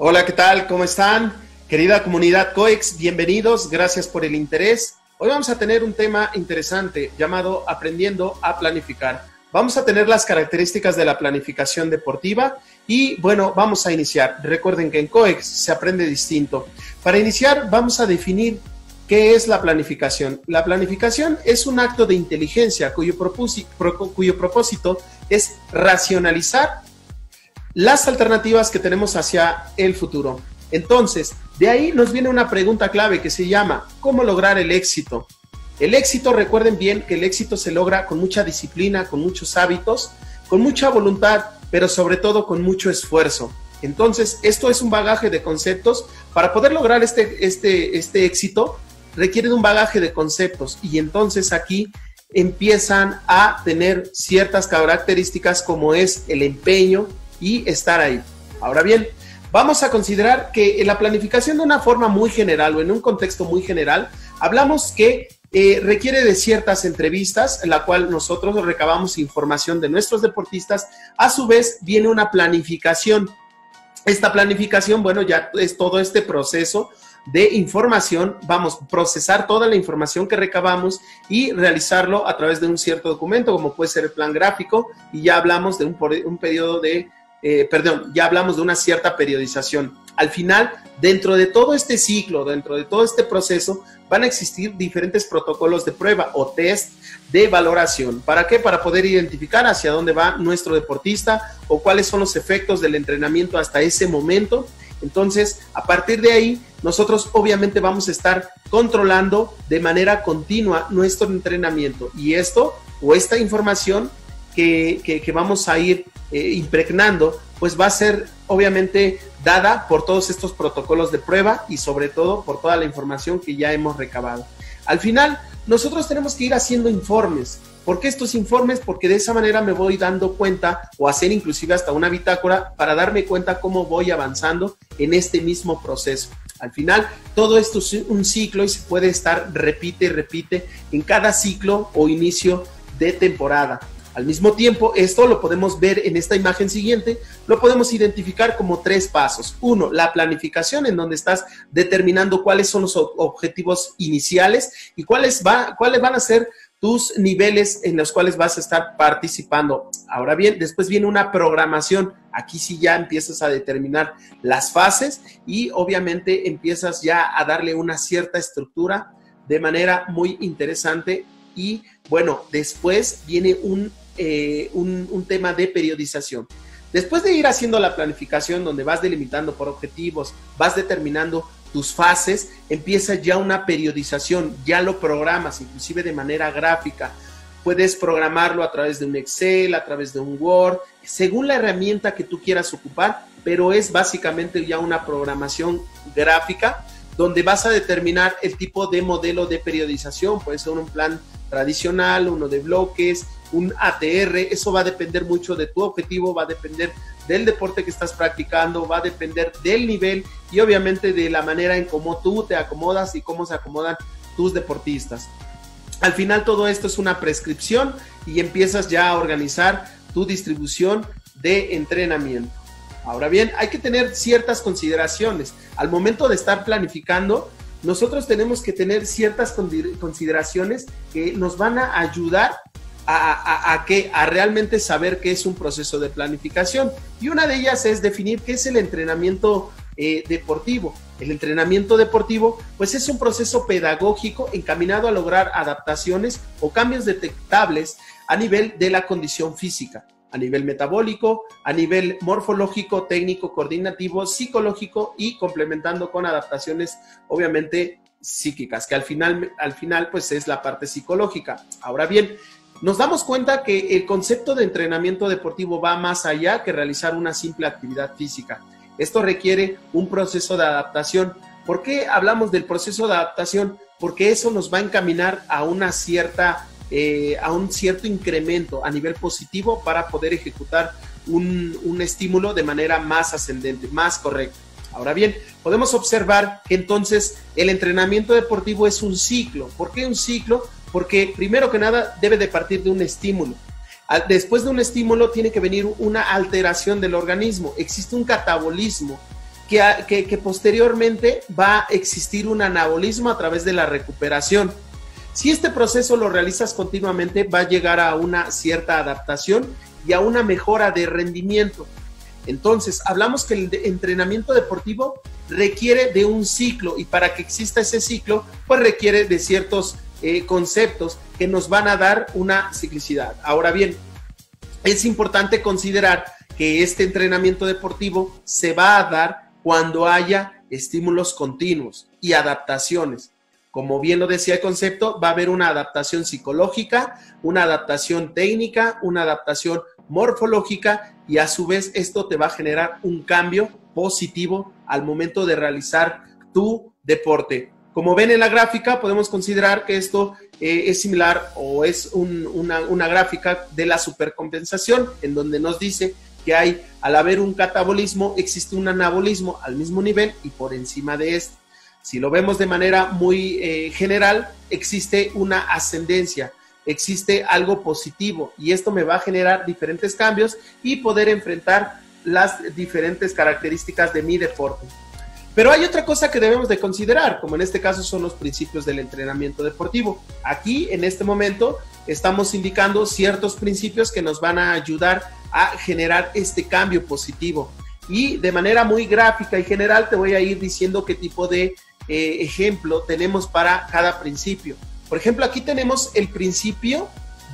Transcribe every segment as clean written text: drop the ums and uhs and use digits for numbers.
Hola, ¿qué tal? ¿Cómo están? Querida comunidad COEX, bienvenidos, gracias por el interés. Hoy vamos a tener un tema interesante llamado Aprendiendo a Planificar. Vamos a tener las características de la planificación deportiva y bueno, vamos a iniciar. Recuerden que en COEX se aprende distinto. Para iniciar vamos a definir qué es la planificación. La planificación es un acto de inteligencia cuyo propósito es racionalizar las alternativas que tenemos hacia el futuro. Entonces, de ahí nos viene una pregunta clave que se llama ¿cómo lograr el éxito? El éxito, recuerden bien que el éxito se logra con mucha disciplina, con muchos hábitos, con mucha voluntad, pero sobre todo con mucho esfuerzo. Entonces, esto es un bagaje de conceptos. Para poder lograr este éxito, requiere de un bagaje de conceptos y entonces aquí empiezan a tener ciertas características como es el empeño y estar ahí. Ahora bien, vamos a considerar que en la planificación de una forma muy general o en un contexto muy general, hablamos que requiere de ciertas entrevistas en la cual nosotros recabamos información de nuestros deportistas. A su vez, viene una planificación. Esta planificación, bueno, ya es todo este proceso de información, vamos a procesar toda la información que recabamos y realizarlo a través de un cierto documento, como puede ser el plan gráfico, y ya hablamos de un periodo de ya hablamos de una cierta periodización. Al final, dentro de todo este ciclo, dentro de todo este proceso, van a existir diferentes protocolos de prueba o test de valoración. ¿Para qué? Para poder identificar hacia dónde va nuestro deportista o cuáles son los efectos del entrenamiento hasta ese momento. Entonces, a partir de ahí, nosotros obviamente vamos a estar controlando de manera continua nuestro entrenamiento y esto o esta información que vamos a ir impregnando, pues va a ser obviamente dada por todos estos protocolos de prueba y sobre todo por toda la información que ya hemos recabado. Al final, nosotros tenemos que ir haciendo informes. ¿Por qué estos informes? Porque de esa manera me voy dando cuenta o hacer inclusive hasta una bitácora para darme cuenta cómo voy avanzando en este mismo proceso. Al final, todo esto es un ciclo y se puede estar repite y repite en cada ciclo o inicio de temporada. Al mismo tiempo, esto lo podemos ver en esta imagen siguiente, lo podemos identificar como 3 pasos. 1, la planificación, en donde estás determinando cuáles son los objetivos iniciales y cuáles van a ser tus niveles en los cuales vas a estar participando. Ahora bien, después viene una programación. Aquí sí ya empiezas a determinar las fases y obviamente empiezas ya a darle una cierta estructura de manera muy interesante. Y bueno, después viene un tema de periodización. Después de ir haciendo la planificación donde vas delimitando por objetivos, vas determinando tus fases, empieza ya una periodización, ya lo programas, inclusive de manera gráfica. Puedes programarlo a través de un Excel, a través de un Word, según la herramienta que tú quieras ocupar, pero es básicamente ya una programación gráfica donde vas a determinar el tipo de modelo de periodización. Puede ser un plan tradicional, uno de bloques, un ATR. Eso va a depender mucho de tu objetivo, va a depender del deporte que estás practicando, va a depender del nivel y obviamente de la manera en cómo tú te acomodas y cómo se acomodan tus deportistas. Al final todo esto es una prescripción y empiezas ya a organizar tu distribución de entrenamiento. Ahora bien, hay que tener ciertas consideraciones. Al momento de estar planificando, nosotros tenemos que tener ciertas consideraciones que nos van a ayudar a realmente saber qué es un proceso de planificación. Y una de ellas es definir qué es el entrenamiento deportivo. El entrenamiento deportivo, pues es un proceso pedagógico encaminado a lograr adaptaciones o cambios detectables a nivel de la condición física, a nivel metabólico, a nivel morfológico, técnico, coordinativo, psicológico y complementando con adaptaciones, obviamente, psíquicas, que al final pues es la parte psicológica. Ahora bien, nos damos cuenta que el concepto de entrenamiento deportivo va más allá que realizar una simple actividad física. Esto requiere un proceso de adaptación. ¿Por qué hablamos del proceso de adaptación? Porque eso nos va a encaminar a un cierto incremento a nivel positivo para poder ejecutar un estímulo de manera más ascendente, más correcta. Ahora bien, podemos observar que entonces el entrenamiento deportivo es un ciclo. ¿Por qué un ciclo? Porque primero que nada debe de partir de un estímulo. Después de un estímulo tiene que venir una alteración del organismo. Existe un catabolismo que posteriormente va a existir un anabolismo a través de la recuperación. Si este proceso lo realizas continuamente, va a llegar a una cierta adaptación y a una mejora de rendimiento. Entonces, hablamos que el entrenamiento deportivo requiere de un ciclo, y para que exista ese ciclo, pues requiere de ciertos conceptos que nos van a dar una ciclicidad. Ahora bien, es importante considerar que este entrenamiento deportivo se va a dar cuando haya estímulos continuos y adaptaciones. Como bien lo decía el concepto, va a haber una adaptación psicológica, una adaptación técnica, una adaptación morfológica, y a su vez esto te va a generar un cambio positivo al momento de realizar tu deporte. Como ven en la gráfica, podemos considerar que esto es similar, o es una gráfica de la supercompensación, en donde nos dice que al haber un catabolismo, existe un anabolismo al mismo nivel y por encima de este. Si lo vemos de manera muy general, existe una ascendencia, existe algo positivo, y esto me va a generar diferentes cambios y poder enfrentar las diferentes características de mi deporte. Pero hay otra cosa que debemos de considerar, como en este caso son los principios del entrenamiento deportivo. Aquí, en este momento, estamos indicando ciertos principios que nos van a ayudar a generar este cambio positivo. Y de manera muy gráfica y general te voy a ir diciendo qué tipo de ejemplo tenemos para cada principio. Por ejemplo, aquí tenemos el principio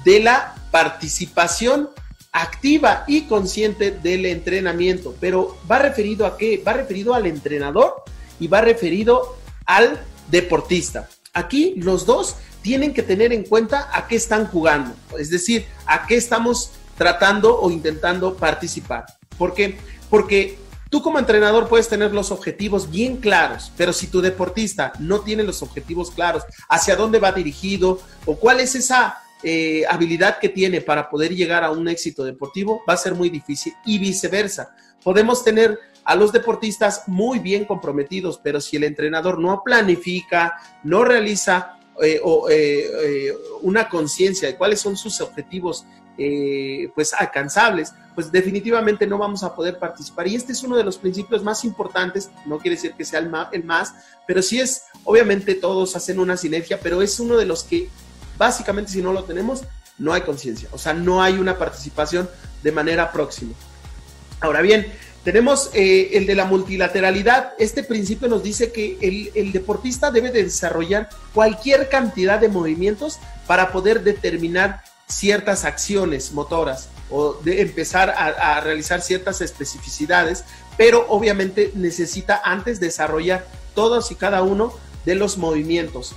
de la participación activa y consciente del entrenamiento, pero ¿va referido a qué? Va referido al entrenador y va referido al deportista. Aquí los dos tienen que tener en cuenta a qué están jugando, es decir, a qué estamos tratando o intentando participar. ¿Por qué? Porque tú como entrenador puedes tener los objetivos bien claros, pero si tu deportista no tiene los objetivos claros, hacia dónde va dirigido o cuál es esa habilidad que tiene para poder llegar a un éxito deportivo, va a ser muy difícil, y viceversa. Podemos tener a los deportistas muy bien comprometidos, pero si el entrenador no planifica, no realiza una conciencia de cuáles son sus objetivos pues alcanzables, pues definitivamente no vamos a poder participar. Y este es uno de los principios más importantes, no quiere decir que sea el más, pero sí es, obviamente todos hacen una sinergia, pero es uno de los que básicamente, si no lo tenemos, no hay conciencia, o sea, no hay una participación de manera próxima. Ahora bien, tenemos el de la multilateralidad. Este principio nos dice que el deportista debe de desarrollar cualquier cantidad de movimientos para poder determinar ciertas acciones motoras o de empezar a realizar ciertas especificidades, pero obviamente necesita antes desarrollar todos y cada uno de los movimientos.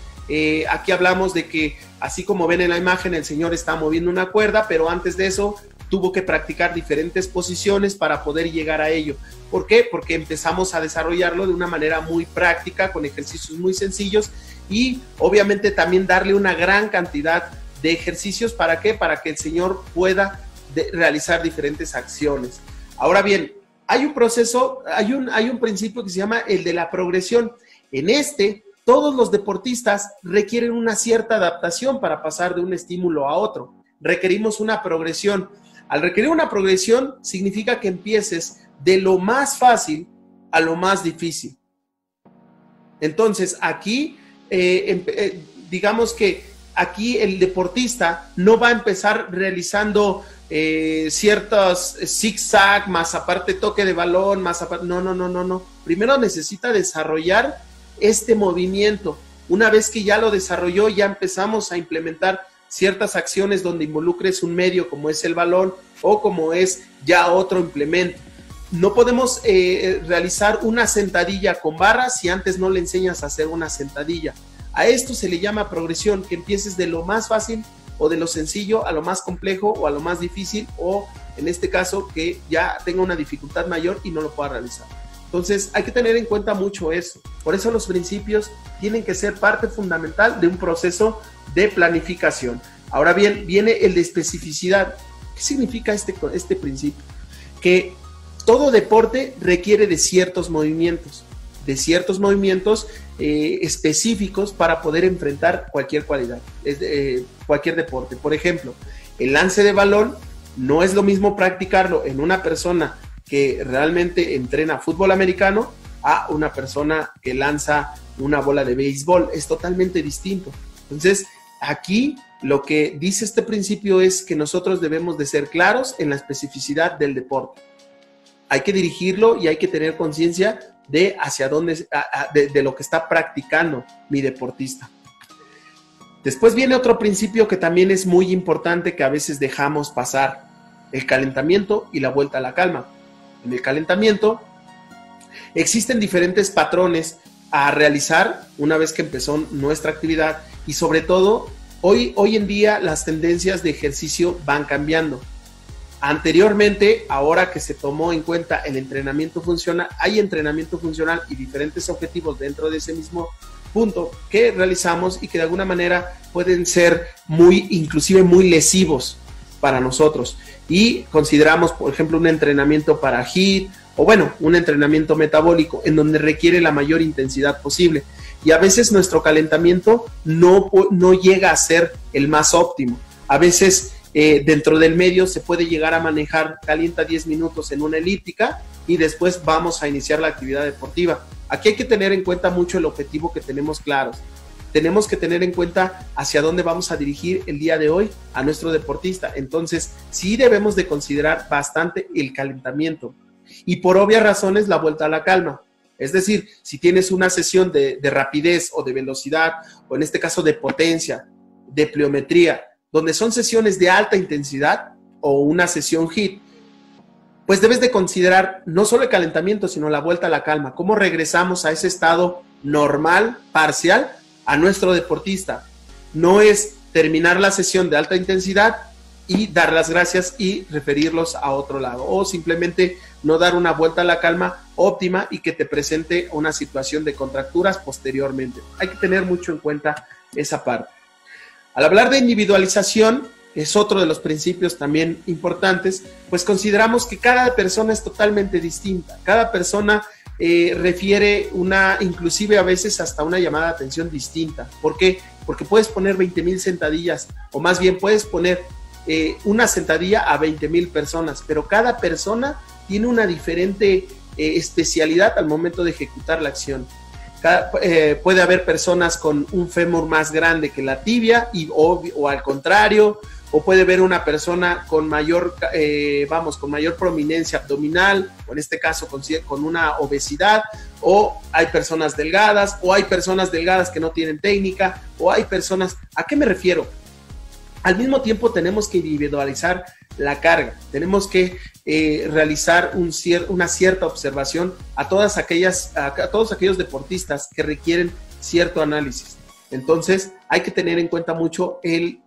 Aquí hablamos de que, así como ven en la imagen, el señor está moviendo una cuerda, pero antes de eso tuvo que practicar diferentes posiciones para poder llegar a ello. ¿Por qué? Porque empezamos a desarrollarlo de una manera muy práctica, con ejercicios muy sencillos, y obviamente también darle una gran cantidad de ejercicios. ¿Para qué? Para que el señor pueda realizar diferentes acciones. Ahora bien, hay un proceso, hay un principio que se llama el de la progresión. En este, todos los deportistas requieren una cierta adaptación para pasar de un estímulo a otro. Requerimos una progresión. Al requerir una progresión, significa que empieces de lo más fácil a lo más difícil. Entonces, aquí, digamos que aquí el deportista no va a empezar realizando ciertos zigzag, más aparte toque de balón, más aparte, no. Primero necesita desarrollar este movimiento. Una vez que ya lo desarrolló, ya empezamos a implementar ciertas acciones donde involucres un medio como es el balón o como es ya otro implemento. No podemos realizar una sentadilla con barras si antes no le enseñas a hacer una sentadilla. A esto se le llama progresión, que empieces de lo más fácil o de lo sencillo a lo más complejo o a lo más difícil, o en este caso que ya tenga una dificultad mayor y no lo pueda realizar. Entonces hay que tener en cuenta mucho eso. Por eso los principios tienen que ser parte fundamental de un proceso de planificación. Ahora bien, viene el de especificidad. ¿Qué significa este principio? Que todo deporte requiere de ciertos movimientos específicos para poder enfrentar cualquier cualidad, cualquier deporte. Por ejemplo, el lance de balón no es lo mismo practicarlo en una persona que realmente entrena fútbol americano a una persona que lanza una bola de béisbol. Es totalmente distinto. Entonces, aquí lo que dice este principio es que nosotros debemos de ser claros en la especificidad del deporte. Hay que dirigirlo y hay que tener conciencia de hacia dónde, de lo que está practicando mi deportista. Después viene otro principio que también es muy importante, que a veces dejamos pasar: el calentamiento y la vuelta a la calma. En el calentamiento existen diferentes patrones a realizar una vez que empezó nuestra actividad, y sobre todo hoy en día las tendencias de ejercicio van cambiando. Anteriormente, ahora que se tomó en cuenta el entrenamiento funcional, hay entrenamiento funcional y diferentes objetivos dentro de ese mismo punto que realizamos y que de alguna manera pueden ser inclusive muy lesivos para nosotros. Y consideramos, por ejemplo, un entrenamiento para HIIT, o bueno, un entrenamiento metabólico en donde requiere la mayor intensidad posible. Y a veces nuestro calentamiento no llega a ser el más óptimo. A veces dentro del medio se puede llegar a manejar: calienta 10 minutos en una elíptica y después vamos a iniciar la actividad deportiva. Aquí hay que tener en cuenta mucho el objetivo que tenemos claros. Tenemos que tener en cuenta hacia dónde vamos a dirigir el día de hoy a nuestro deportista. Entonces, sí debemos de considerar bastante el calentamiento. Y por obvias razones, la vuelta a la calma. Es decir, si tienes una sesión de rapidez o de velocidad, o en este caso de potencia, de pliometría, donde son sesiones de alta intensidad o una sesión HIIT, pues debes de considerar no solo el calentamiento, sino la vuelta a la calma. ¿Cómo regresamos a ese estado normal, parcial, a nuestro deportista? No es terminar la sesión de alta intensidad y dar las gracias y referirlos a otro lado, o simplemente no dar una vuelta a la calma óptima y que te presente una situación de contracturas posteriormente. Hay que tener mucho en cuenta esa parte. Al hablar de individualización, que es otro de los principios también importantes, pues consideramos que cada persona es totalmente distinta. Cada persona refiere inclusive a veces hasta una llamada de atención distinta. ¿Por qué? Porque puedes poner 20,000 sentadillas, o más bien puedes poner una sentadilla a 20,000 personas, pero cada persona tiene una diferente especialidad al momento de ejecutar la acción. Puede haber personas con un fémur más grande que la tibia o al contrario, o puede haber una persona con mayor prominencia abdominal, o en este caso con una obesidad, o hay personas delgadas, o hay personas delgadas que no tienen técnica, o hay personas... ¿A qué me refiero? Al mismo tiempo tenemos que individualizar la carga, tenemos que realizar una cierta observación a todos aquellos deportistas que requieren cierto análisis. Entonces hay que tener en cuenta mucho el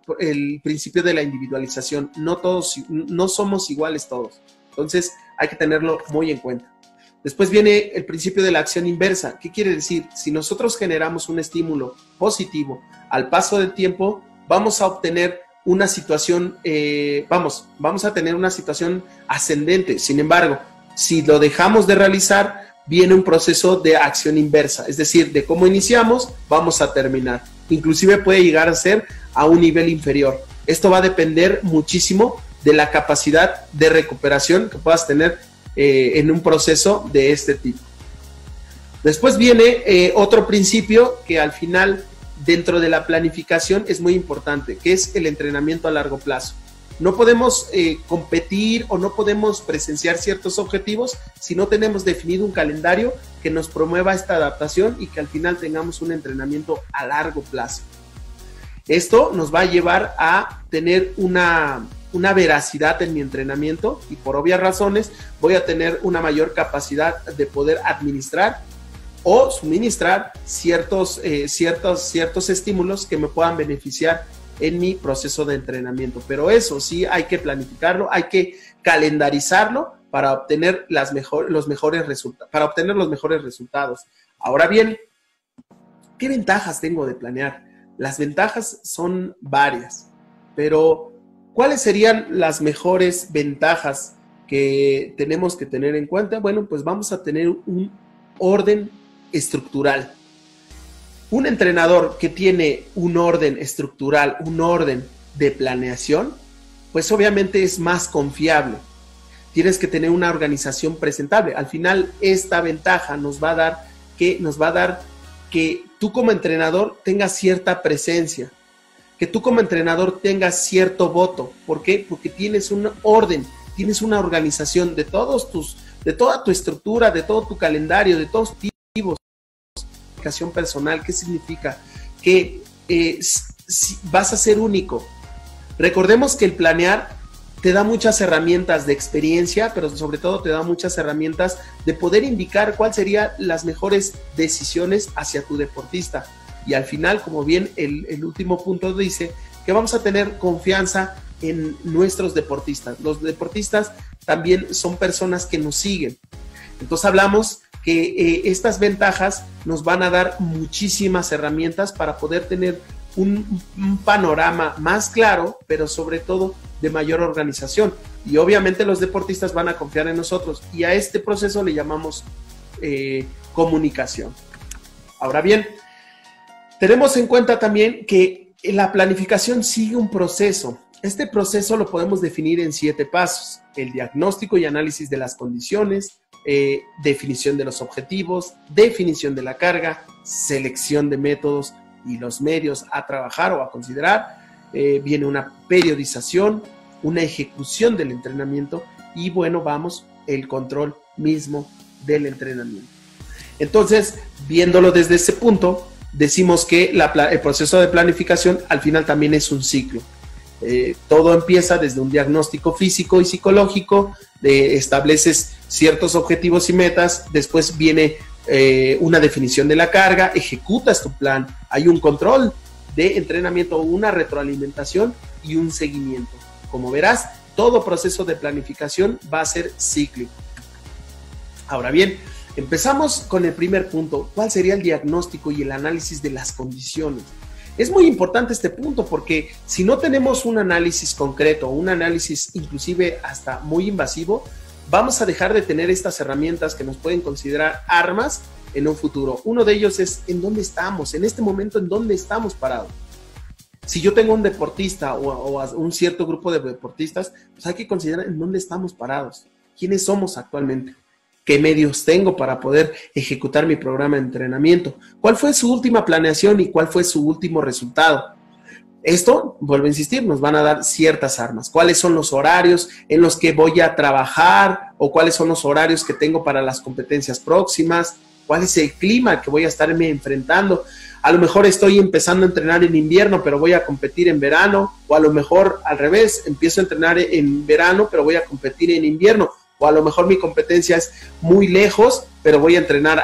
principio de la individualización. No somos iguales todos, entonces hay que tenerlo muy en cuenta. Después viene el principio de la acción inversa. ¿Qué quiere decir? Si nosotros generamos un estímulo positivo al paso del tiempo, vamos a obtener una situación, vamos a tener una situación ascendente. Sin embargo, si lo dejamos de realizar, viene un proceso de acción inversa, es decir, de cómo iniciamos, vamos a terminar. Inclusive puede llegar a ser a un nivel inferior. Esto va a depender muchísimo de la capacidad de recuperación que puedas tener en un proceso de este tipo. Después viene otro principio que al final, dentro de la planificación, es muy importante, que es el entrenamiento a largo plazo. No podemos competir o no podemos presenciar ciertos objetivos si no tenemos definido un calendario que nos promueva esta adaptación y que al final tengamos un entrenamiento a largo plazo. Esto nos va a llevar a tener una veracidad en mi entrenamiento y por obvias razones voy a tener una mayor capacidad de poder administrar o suministrar ciertos estímulos que me puedan beneficiar en mi proceso de entrenamiento. Pero eso sí hay que planificarlo, hay que calendarizarlo para obtener los mejores resultados. Ahora bien, ¿qué ventajas tengo de planear? Las ventajas son varias, pero ¿cuáles serían las mejores ventajas que tenemos que tener en cuenta? Bueno, pues vamos a tener un orden estructural. Un entrenador que tiene un orden estructural, un orden de planeación, pues obviamente es más confiable. tienes que tener una organización presentable. Al final, esta ventaja nos va a dar que tú como entrenador tengas cierta presencia, que tú como entrenador tengas cierto voto. ¿Por qué? Porque tienes un orden, tienes una organización de toda tu estructura, de todo tu calendario, de todos tus tipos de comunicación personal. ¿Qué significa? Que vas a ser único. Recordemos que el planear te da muchas herramientas de experiencia, pero sobre todo te da muchas herramientas de poder indicar cuáles serían las mejores decisiones hacia tu deportista. Y al final, como bien el último punto dice, que vamos a tener confianza en nuestros deportistas. Los deportistas también son personas que nos siguen. Entonces hablamos que estas ventajas nos van a dar muchísimas herramientas para poder tener un panorama más claro, pero sobre todo de mayor organización. Y obviamente los deportistas van a confiar en nosotros, y a este proceso le llamamos comunicación. Ahora bien, tenemos en cuenta también que la planificación sigue un proceso. Este proceso lo podemos definir en 7 pasos: el diagnóstico y análisis de las condiciones, definición de los objetivos, definición de la carga, selección de métodos y los medios a trabajar o a considerar, viene una periodización, una ejecución del entrenamiento y bueno, el control mismo del entrenamiento. Entonces, viéndolo desde ese punto, decimos que el proceso de planificación al final también es un ciclo. Todo empieza desde un diagnóstico físico y psicológico, estableces ciertos objetivos y metas, después viene una definición de la carga, ejecutas tu plan, hay un control de entrenamiento, una retroalimentación y un seguimiento. Como verás, todo proceso de planificación va a ser cíclico. Ahora bien, empezamos con el primer punto. ¿Cuál sería el diagnóstico y el análisis de las condiciones? Es muy importante este punto porque si no tenemos un análisis concreto, un análisis inclusive hasta muy invasivo, vamos a dejar de tener estas herramientas que nos pueden considerar armas en un futuro. Uno de ellos es en dónde estamos, en este momento en dónde estamos parados. Si yo tengo un deportista o un cierto grupo de deportistas, pues hay que considerar en dónde estamos parados, quiénes somos actualmente, qué medios tengo para poder ejecutar mi programa de entrenamiento, cuál fue su última planeación y cuál fue su último resultado. Esto, vuelvo a insistir, nos van a dar ciertas armas. ¿Cuáles son los horarios en los que voy a trabajar o cuáles son los horarios que tengo para las competencias próximas? ¿Cuál es el clima al que voy a estarme enfrentando? A lo mejor estoy empezando a entrenar en invierno, pero voy a competir en verano, o a lo mejor al revés, empiezo a entrenar en verano, pero voy a competir en invierno, o a lo mejor mi competencia es muy lejos, pero voy a entrenar,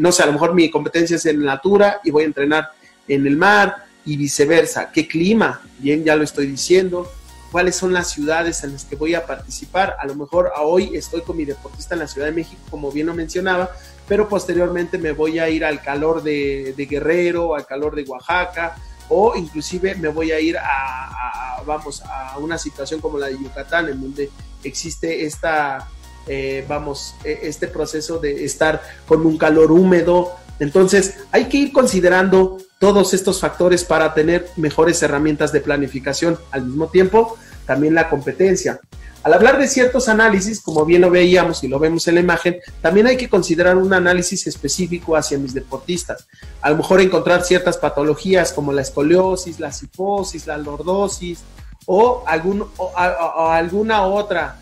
no sé, a lo mejor mi competencia es en la altura y voy a entrenar en el mar, y viceversa. ¿Qué clima? Bien, ya lo estoy diciendo. ¿Cuáles son las ciudades en las que voy a participar? A lo mejor hoy estoy con mi deportista en la Ciudad de México, como bien lo mencionaba, pero posteriormente me voy a ir al calor de Guerrero, al calor de Oaxaca, o inclusive me voy a ir a una situación como la de Yucatán, en donde existe este proceso de estar con un calor húmedo. Entonces, hay que ir considerando todos estos factores para tener mejores herramientas de planificación. Al mismo tiempo, también la competencia. Al hablar de ciertos análisis, como bien lo veíamos y lo vemos en la imagen, también hay que considerar un análisis específico hacia mis deportistas. A lo mejor encontrar ciertas patologías como la escoliosis, la cifosis, la lordosis o alguna otra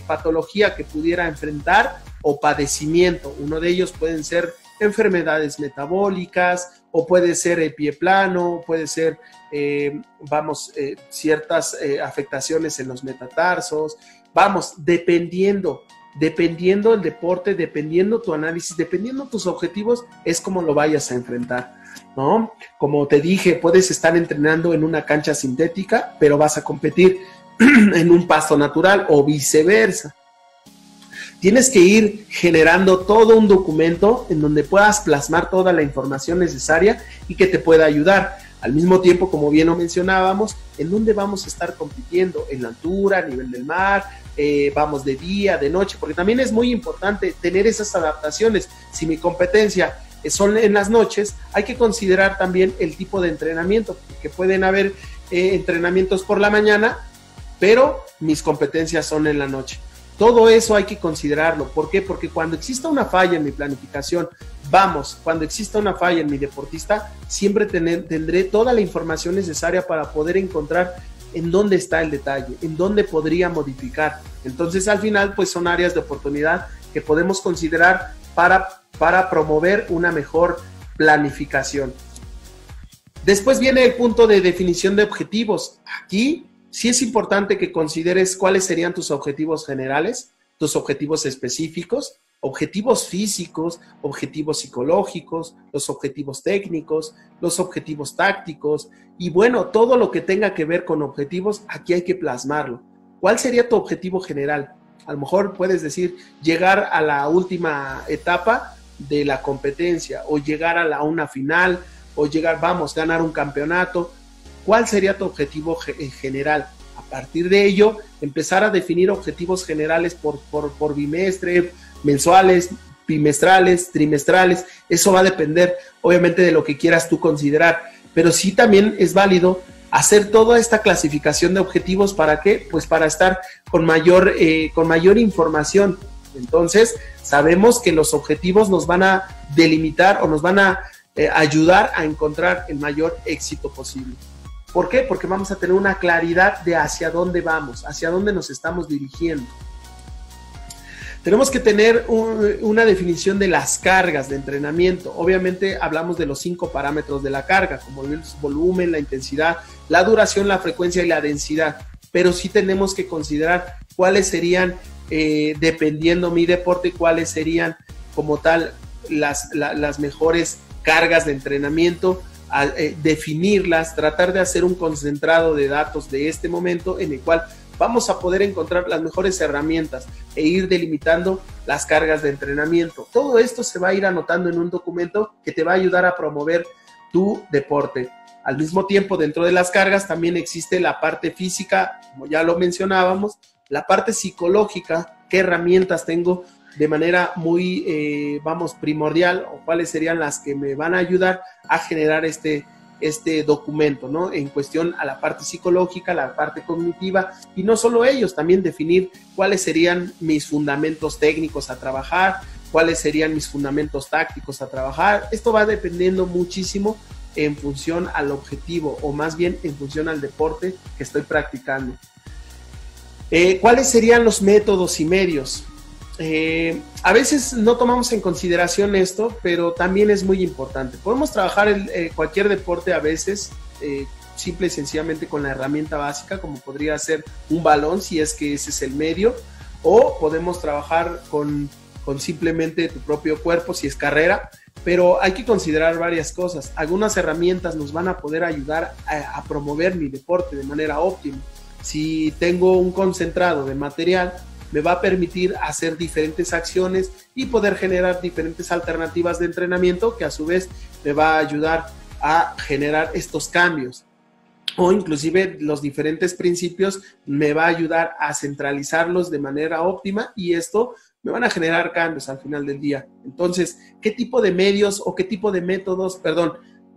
patología que pudiera enfrentar o padecimiento. Uno de ellos pueden ser enfermedades metabólicas, o puede el pie plano, puede ser, ciertas afectaciones en los metatarsos. Dependiendo el deporte, dependiendo tu análisis, dependiendo tus objetivos, es como lo vayas a enfrentar, ¿no? Como te dije, puedes estar entrenando en una cancha sintética, pero vas a competir en un pasto natural o viceversa. Tienes que ir generando todo un documento en donde puedas plasmar toda la información necesaria y que te pueda ayudar. Al mismo tiempo, como bien lo mencionábamos, ¿en dónde vamos a estar compitiendo? En la altura, a nivel del mar, vamos de día, de noche, porque también es muy importante tener esas adaptaciones. Si mi competencia son en las noches, hay que considerar también el tipo de entrenamiento, porque pueden haber entrenamientos por la mañana, pero mis competencias son en la noche. Todo eso hay que considerarlo. ¿Por qué? Porque cuando exista una falla en mi planificación, cuando exista una falla en mi deportista, siempre tendré toda la información necesaria para poder encontrar en dónde está el detalle, en dónde podría modificar. Entonces, al final, pues son áreas de oportunidad que podemos considerar para promover una mejor planificación. Después viene el punto de definición de objetivos. Aquí sí es importante que consideres cuáles serían tus objetivos generales, tus objetivos específicos, objetivos físicos, objetivos psicológicos, los objetivos técnicos, los objetivos tácticos y bueno, todo lo que tenga que ver con objetivos, aquí hay que plasmarlo. ¿Cuál sería tu objetivo general? A lo mejor puedes decir llegar a la última etapa de la competencia o llegar a una final o ganar un campeonato. ¿Cuál sería tu objetivo general? A partir de ello, empezar a definir objetivos generales por bimestre, mensuales, bimestrales, trimestrales. Eso va a depender, obviamente, de lo que quieras tú considerar. Pero sí también es válido hacer toda esta clasificación de objetivos. ¿Para qué? Pues para estar con mayor información. Entonces, sabemos que los objetivos nos van a delimitar o nos van a ayudar a encontrar el mayor éxito posible. ¿Por qué? Porque vamos a tener una claridad de hacia dónde vamos, hacia dónde nos estamos dirigiendo. Tenemos que tener una definición de las cargas de entrenamiento. Obviamente hablamos de los 5 parámetros de la carga, como el volumen, la intensidad, la duración, la frecuencia y la densidad. Pero sí tenemos que considerar cuáles serían, dependiendo mi deporte, cuáles serían como tal las mejores cargas de entrenamiento, definirlas, tratar de hacer un concentrado de datos de este momento en el cual vamos a poder encontrar las mejores herramientas e ir delimitando las cargas de entrenamiento. Todo esto se va a ir anotando en un documento que te va a ayudar a promover tu deporte. Al mismo tiempo, dentro de las cargas también existe la parte física, como ya lo mencionábamos, la parte psicológica, qué herramientas tengo de manera muy, primordial, o cuáles serían las que me van a ayudar a generar este documento, ¿no? En cuestión a la parte psicológica, la parte cognitiva, y no solo ellos, también definir cuáles serían mis fundamentos técnicos a trabajar, cuáles serían mis fundamentos tácticos a trabajar. Esto va dependiendo muchísimo en función al objetivo, o más bien en función al deporte que estoy practicando. ¿Cuáles serían los métodos y medios? A veces no tomamos en consideración esto, pero también es muy importante. Podemos trabajar cualquier deporte a veces, simple y sencillamente con la herramienta básica, como podría ser un balón, si es que ese es el medio, o podemos trabajar con simplemente tu propio cuerpo, si es carrera, pero hay que considerar varias cosas. Algunas herramientas nos van a poder ayudar a promover mi deporte de manera óptima. Si tengo un concentrado de material, me va a permitir hacer diferentes acciones y poder generar diferentes alternativas de entrenamiento que a su vez me va a ayudar a generar estos cambios. O inclusive los diferentes principios me va a ayudar a centralizarlos de manera óptima y esto me van a generar cambios al final del día. Entonces, ¿qué tipo de medios o qué tipo de métodos,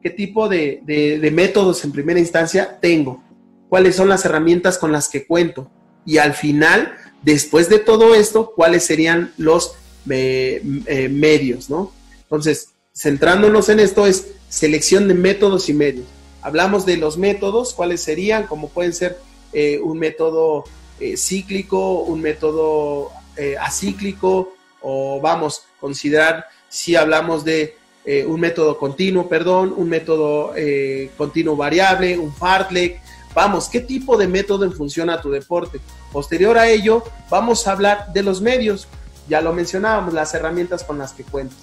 qué tipo de métodos en primera instancia tengo? ¿Cuáles son las herramientas con las que cuento? Y al final, después de todo esto, ¿cuáles serían los medios, ¿no? Entonces, centrándonos en esto es selección de métodos y medios. Hablamos de los métodos, ¿cuáles serían? Como pueden ser un método cíclico, un método acíclico, o considerar si hablamos de un método continuo, un método continuo variable, un fartlek. ¿Qué tipo de método en función a tu deporte? Posterior a ello, vamos a hablar de los medios. Ya lo mencionábamos, las herramientas con las que cuento.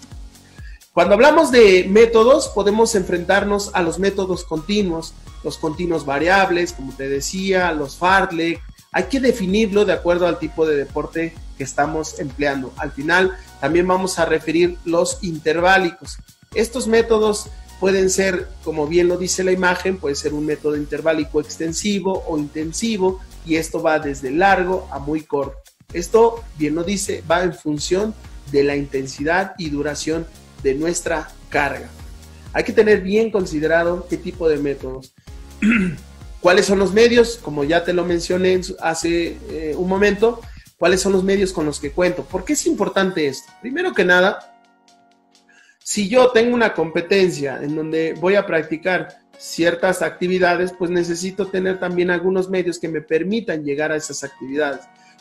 Cuando hablamos de métodos, podemos enfrentarnos a los métodos continuos, los continuos variables, como te decía, los fartlek. Hay que definirlo de acuerdo al tipo de deporte que estamos empleando. Al final, también vamos a referir los interválicos. Estos métodos pueden ser, como bien lo dice la imagen, puede ser un método interválico extensivo o intensivo, y esto va desde largo a muy corto. Esto, bien lo dice, va en función de la intensidad y duración de nuestra carga. Hay que tener bien considerado qué tipo de métodos. ¿Cuáles son los medios? Como ya te lo mencioné hace un momento, ¿Cuáles son los medios con los que cuento? ¿Por qué es importante esto? Primero que nada, si yo tengo una competencia en donde voy a practicar ciertas actividades, pues necesito tener también algunos medios que me permitan llegar a esas actividades.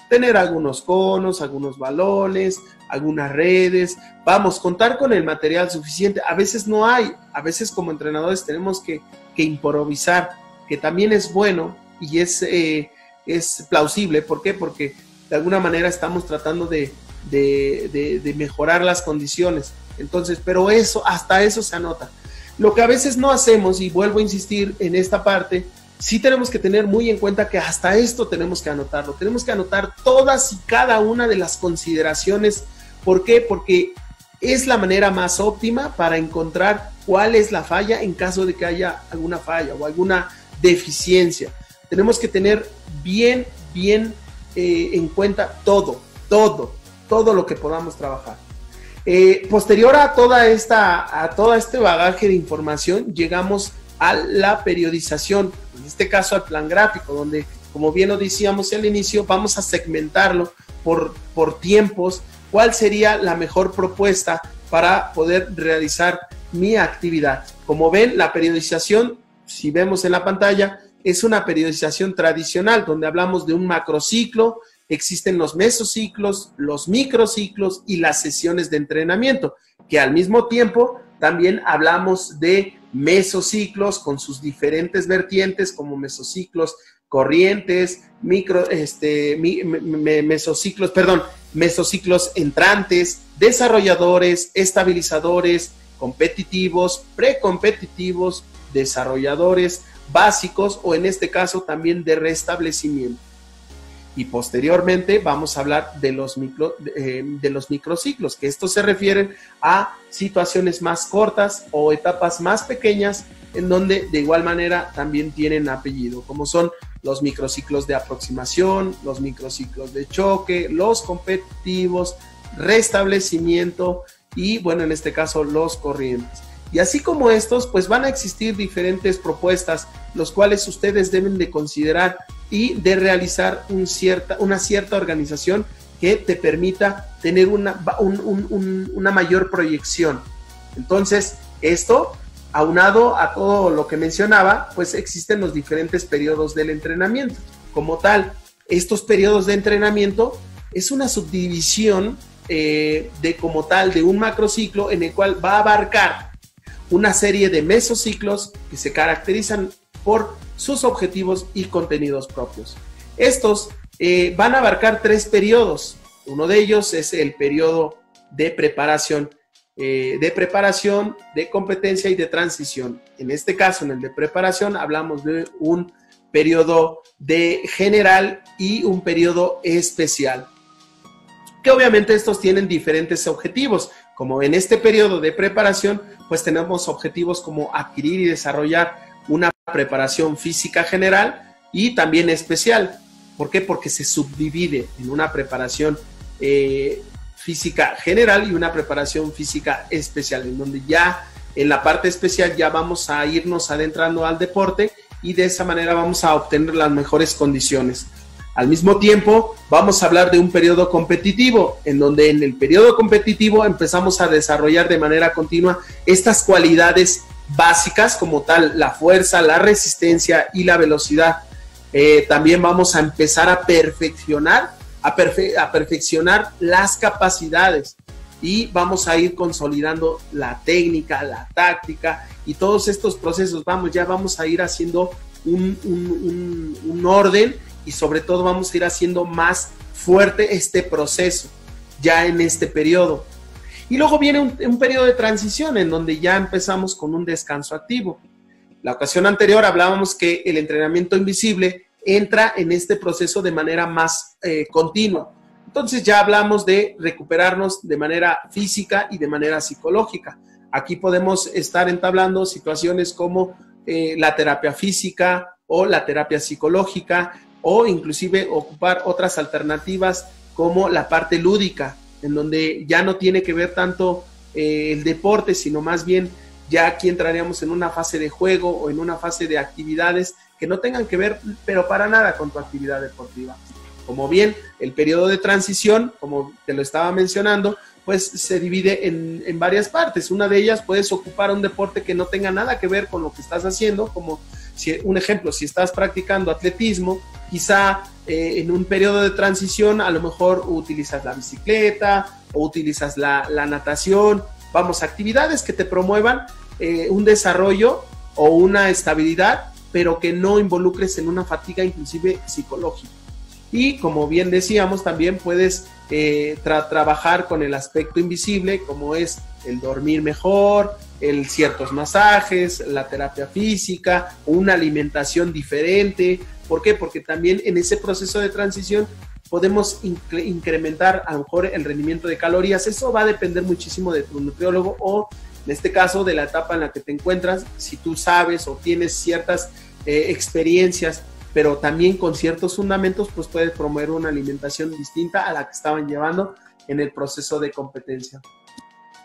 Tener algunos conos, algunos balones, algunas redes, vamos, contar con el material suficiente. A veces no hay, a veces como entrenadores tenemos que improvisar, que también es bueno y es plausible. ¿Por qué? Porque de alguna manera estamos tratando de mejorar las condiciones. Entonces, pero eso, hasta eso se anota. Lo que a veces no hacemos, y vuelvo a insistir en esta parte, sí tenemos que tener muy en cuenta que hasta esto tenemos que anotarlo. Tenemos que anotar todas y cada una de las consideraciones. ¿Por qué? Porque es la manera más óptima para encontrar cuál es la falla en caso de que haya alguna falla o alguna deficiencia. Tenemos que tener bien en cuenta todo lo que podamos trabajar. Posterior a todo este bagaje de información, llegamos a la periodización, en este caso al plan gráfico, donde, como bien lo decíamos al inicio, vamos a segmentarlo por tiempos, cuál sería la mejor propuesta para poder realizar mi actividad. Como ven, la periodización, si vemos en la pantalla, es una periodización tradicional, donde hablamos de un macrociclo. Existen los mesociclos, los microciclos y las sesiones de entrenamiento, que al mismo tiempo también hablamos de mesociclos con sus diferentes vertientes, como mesociclos corrientes, mesociclos entrantes, desarrolladores, estabilizadores, competitivos, precompetitivos, desarrolladores básicos o en este caso también de restablecimiento. Y posteriormente vamos a hablar de los microciclos, que estos se refieren a situaciones más cortas o etapas más pequeñas, en donde de igual manera también tienen apellido, como son los microciclos de aproximación, los microciclos de choque, los competitivos, restablecimiento y, bueno, en este caso los corrientes. Y así como estos, pues van a existir diferentes propuestas, los cuales ustedes deben de considerar y de realizar una cierta organización que te permita tener una mayor proyección. Entonces, esto, aunado a todo lo que mencionaba, pues existen los diferentes periodos del entrenamiento. Como tal, estos periodos de entrenamiento es una subdivisión de un macrociclo en el cual va a abarcar una serie de mesociclos que se caracterizan por sus objetivos y contenidos propios. Estos van a abarcar 3 periodos. Uno de ellos es el periodo de preparación, de competencia y de transición. En este caso, en el de preparación, hablamos de un periodo de general y un periodo especial, que obviamente estos tienen diferentes objetivos. Como en este periodo de preparación, pues tenemos objetivos como adquirir y desarrollar una preparación física general y también especial. ¿Por qué? Porque se subdivide en una preparación física general y una preparación física especial, en donde ya en la parte especial ya vamos a irnos adentrando al deporte y de esa manera vamos a obtener las mejores condiciones. Al mismo tiempo, vamos a hablar de un periodo competitivo, en donde en el periodo competitivo empezamos a desarrollar de manera continua estas cualidades básicas como tal, la fuerza, la resistencia y la velocidad. También vamos a empezar a perfeccionar las capacidades y vamos a ir consolidando la técnica, la táctica y todos estos procesos. Ya vamos a ir haciendo un orden y sobre todo vamos a ir haciendo más fuerte este proceso ya en este periodo. Y luego viene un periodo de transición en donde ya empezamos con un descanso activo. La ocasión anterior hablábamos que el entrenamiento invisible entra en este proceso de manera más continua. Entonces ya hablamos de recuperarnos de manera física y de manera psicológica. Aquí podemos estar entablando situaciones como la terapia física o la terapia psicológica o inclusive ocupar otras alternativas como la parte lúdica, en donde ya no tiene que ver tanto el deporte, sino más bien ya aquí entraríamos en una fase de juego o en una fase de actividades que no tengan que ver, pero para nada, con tu actividad deportiva. Como bien, el periodo de transición, como te lo estaba mencionando, pues se divide en varias partes. Una de ellas, puedes ocupar un deporte que no tenga nada que ver con lo que estás haciendo, como un ejemplo, si estás practicando atletismo, quizá en un periodo de transición a lo mejor utilizas la bicicleta o utilizas la natación, vamos, actividades que te promuevan un desarrollo o una estabilidad, pero que no involucres en una fatiga inclusive psicológica. Y como bien decíamos, también puedes trabajar con el aspecto invisible, como es el dormir mejor, ciertos masajes, la terapia física, una alimentación diferente. ¿Por qué? Porque también en ese proceso de transición podemos incrementar a lo mejor el rendimiento de calorías. Eso va a depender muchísimo de tu nutriólogo o, en este caso, de la etapa en la que te encuentras. Si tú sabes o tienes ciertas experiencias, pero también con ciertos fundamentos, pues puedes promover una alimentación distinta a la que estaban llevando en el proceso de competencia.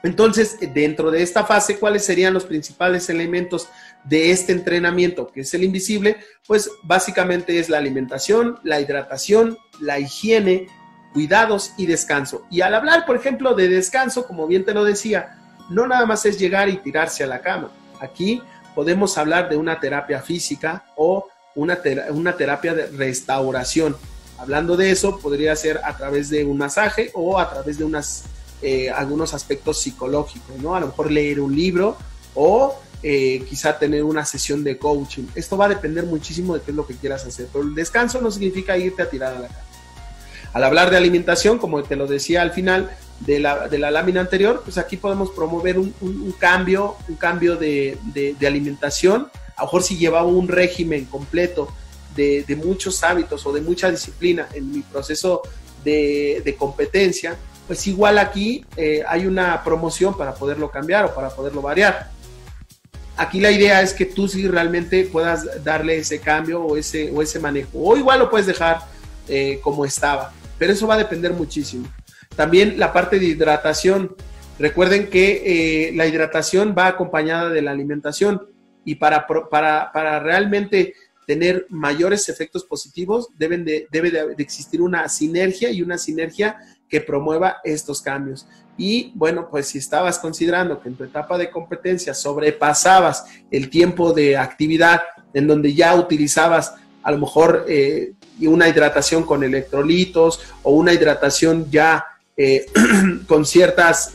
Entonces, dentro de esta fase, ¿cuáles serían los principales elementos de este entrenamiento, que es el invisible? Pues básicamente es la alimentación, la hidratación, la higiene, cuidados y descanso. Y al hablar, por ejemplo, de descanso, como bien te lo decía, no nada más es llegar y tirarse a la cama. Aquí podemos hablar de una terapia física o una terapia de restauración. Hablando de eso, podría ser a través de un masaje o a través de algunos aspectos psicológicos, ¿no? A lo mejor leer un libro o quizá tener una sesión de coaching. Esto va a depender muchísimo de qué es lo que quieras hacer, pero el descanso no significa irte a tirar a la cama. Al hablar de alimentación, como te lo decía al final de la lámina anterior, pues aquí podemos promover un cambio de alimentación. A lo mejor si llevaba un régimen completo de muchos hábitos o de mucha disciplina en mi proceso de competencia, pues igual aquí hay una promoción para poderlo cambiar o para poderlo variar. Aquí la idea es que tú sí realmente puedas darle ese cambio o ese manejo, o igual lo puedes dejar como estaba, pero eso va a depender muchísimo. También la parte de hidratación. Recuerden que la hidratación va acompañada de la alimentación. Y para realmente tener mayores efectos positivos, debe de existir una sinergia que promueva estos cambios. Y bueno, pues si estabas considerando que en tu etapa de competencia sobrepasabas el tiempo de actividad en donde ya utilizabas a lo mejor una hidratación con electrolitos o una hidratación ya con ciertos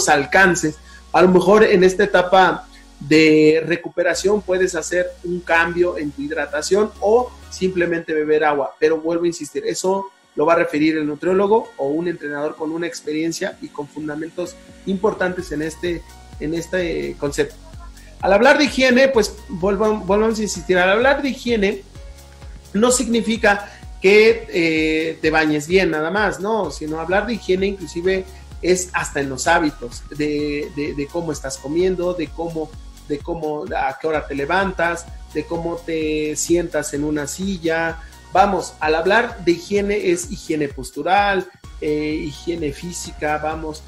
alcances, a lo mejor en esta etapa de recuperación puedes hacer un cambio en tu hidratación o simplemente beber agua, pero vuelvo a insistir, eso lo va a referir el nutriólogo o un entrenador con una experiencia y con fundamentos importantes en este concepto. Al hablar de higiene, pues volvamos a insistir, al hablar de higiene no significa que te bañes bien nada más, no, sino hablar de higiene inclusive es hasta en los hábitos de cómo estás comiendo, de cómo a qué hora te levantas, de cómo te sientas en una silla. Vamos, al hablar de higiene es higiene postural, higiene física, vamos,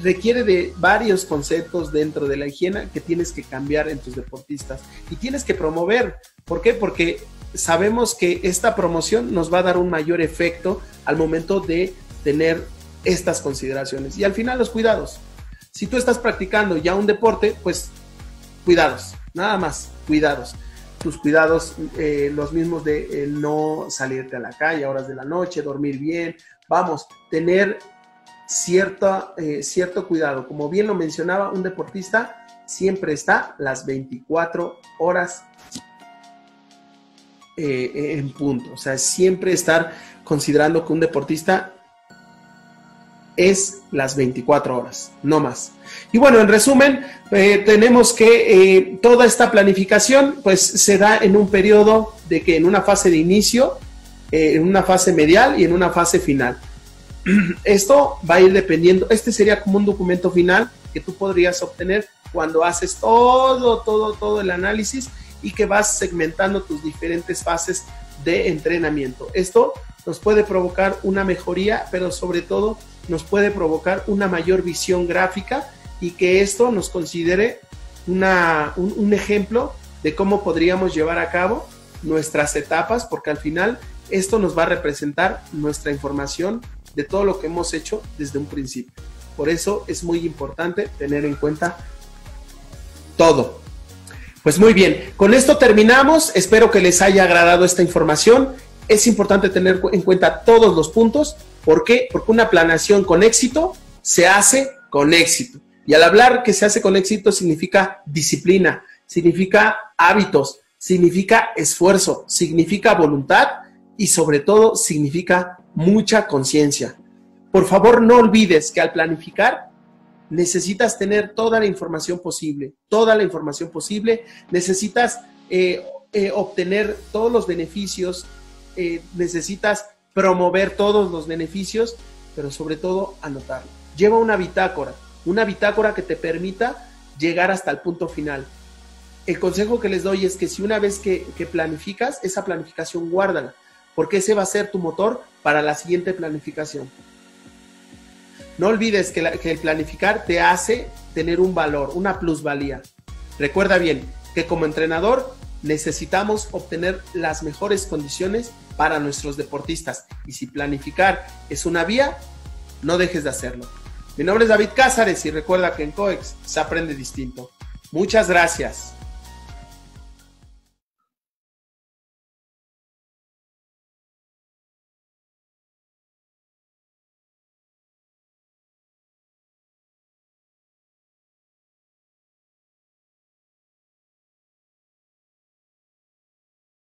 requiere de varios conceptos dentro de la higiene que tienes que cambiar en tus deportistas y tienes que promover. ¿Por qué? Porque sabemos que esta promoción nos va a dar un mayor efecto al momento de tener estas consideraciones. Y al final los cuidados. Si tú estás practicando ya un deporte, pues cuidados, nada más, cuidados. Tus cuidados, los mismos de no salirte a la calle a horas de la noche, dormir bien, vamos, tener cierto cuidado. Como bien lo mencionaba, un deportista siempre está las 24 horas en punto. O sea, siempre estar considerando que un deportista es las 24 horas, no más. Y bueno, en resumen, tenemos que toda esta planificación pues se da en un periodo de que en una fase de inicio, en una fase medial y en una fase final. Esto va a ir dependiendo, este sería como un documento final que tú podrías obtener cuando haces todo el análisis y que vas segmentando tus diferentes fases de entrenamiento. Esto nos puede provocar una mejoría, pero sobre todo nos puede provocar una mayor visión gráfica y que esto nos considere un ejemplo de cómo podríamos llevar a cabo nuestras etapas, porque al final Esto nos va a representar nuestra información de todo lo que hemos hecho desde un principio. Por eso es muy importante tener en cuenta todo. Pues muy bien, con esto terminamos. Espero que les haya agradado esta información. Es importante tener en cuenta todos los puntos. ¿Por qué? Porque una planeación con éxito se hace con éxito. Y al hablar que se hace con éxito significa disciplina, significa hábitos, significa esfuerzo, significa voluntad y sobre todo significa mucha conciencia. Por favor, no olvides que al planificar necesitas tener toda la información posible, necesitas obtener todos los beneficios, necesitas promover todos los beneficios, pero sobre todo anotarlo. Lleva una bitácora que te permita llegar hasta el punto final. El consejo que les doy es que si una vez que planificas, esa planificación guárdala, porque ese va a ser tu motor para la siguiente planificación. No olvides que el planificar te hace tener un valor, una plusvalía. Recuerda bien que como entrenador necesitamos obtener las mejores condiciones para nuestros deportistas. Y si planificar es una vía, no dejes de hacerlo. Mi nombre es David Cázares y recuerda que en COEX se aprende distinto. Muchas gracias.